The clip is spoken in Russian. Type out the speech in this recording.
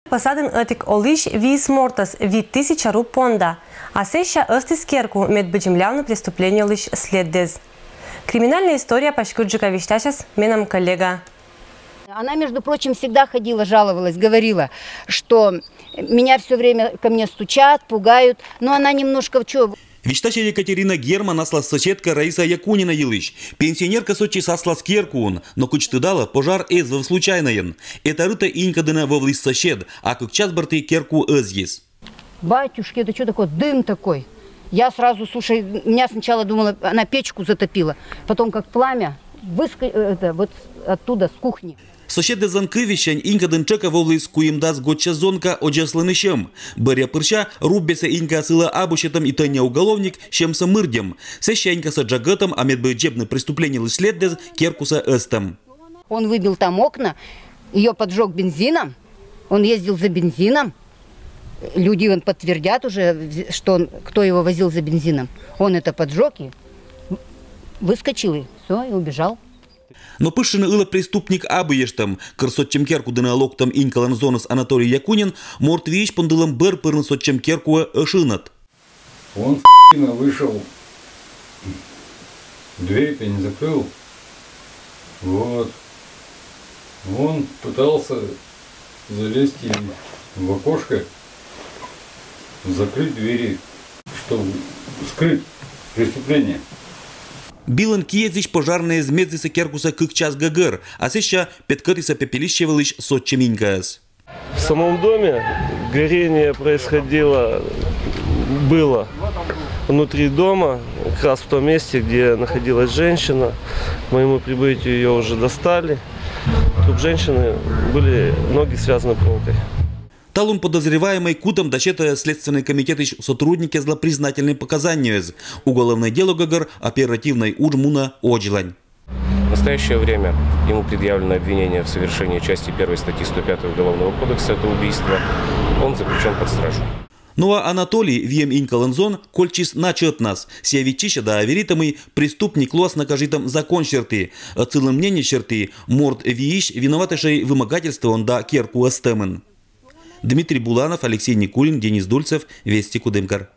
Посаден этик олиш вис мортас вид 1000 руб понда, а сеща ăstis мед бăgemleaună преступление лишь следдез. Криминальная история пашкуджика вишташас менам коллега. Она, между прочим, всегда ходила, жаловалась, говорила, что меня все время ко мне стучат, пугают, но она немножко в чё. Вичтача Екатерина Герман асла соседка Раиса Якунина елыш. Пенсионерка сочи сасла с керкун, но кучтыдала пожар эзвов случайноен. Это рыта инькадына вовлис сосед, а как час барты керку эзъес. Батюшки, это что такое? Дым такой. Я сразу, слушай, меня сначала думала, она печку затопила, потом как пламя вот оттуда, с кухни. Сосед занкывищань инькадын чека вовлис куимдас гоча зонка оджаслынышем. Беря пырча руббеса инька сыла абушетом и таня уголовник щемса мырдем. Сещанька са джагатом, а медбы джебны преступление лишь следдез керкуса эстом. Он выбил там окна, ее поджег бензином, он ездил за бензином. Люди он подтвердят уже, что кто его возил за бензином. Он это поджег и выскочил, и все, и убежал. Но пышный ила преступник абыештам, красотчем керку дына локтам инькалан зонус Анатолий Якунин, морт вещь пондылам бэр пырнсотчем керку эшинат. Он вышел, дверь-то не закрыл. Вот. Он пытался залезть в окошко, закрыть двери, чтобы скрыть преступление. Билан киезич пожарные змездиса керкуса как час гагер, а сеща петкатиса пепелищевалыш сотчеминькас. В самом доме горение было внутри дома, как раз в том месте, где находилась женщина. К моему прибытию ее уже достали. Труп женщины, были ноги связаны проволокой. Талун подозреваемый кутом дочета Следственный комитет сотрудники злопризнательные показания. Уголовное дело гагар оперативной уджмуна Оджелань. В настоящее время ему предъявлено обвинение в совершении части 1 статьи 105 Уголовного кодекса, это убийство. Он заключен под стражу. Ну а Анатолий Вием Инкаланзон кольчис начет нас. Сявичища да аверитамый преступник лос накажитом закон черты. Целым мнение черты морд виищ виноватышей вымогательства он да керку эстемен. Дмитрий Буланов, Алексей Никулин, Денис Дульцев, Вести Кудымкар.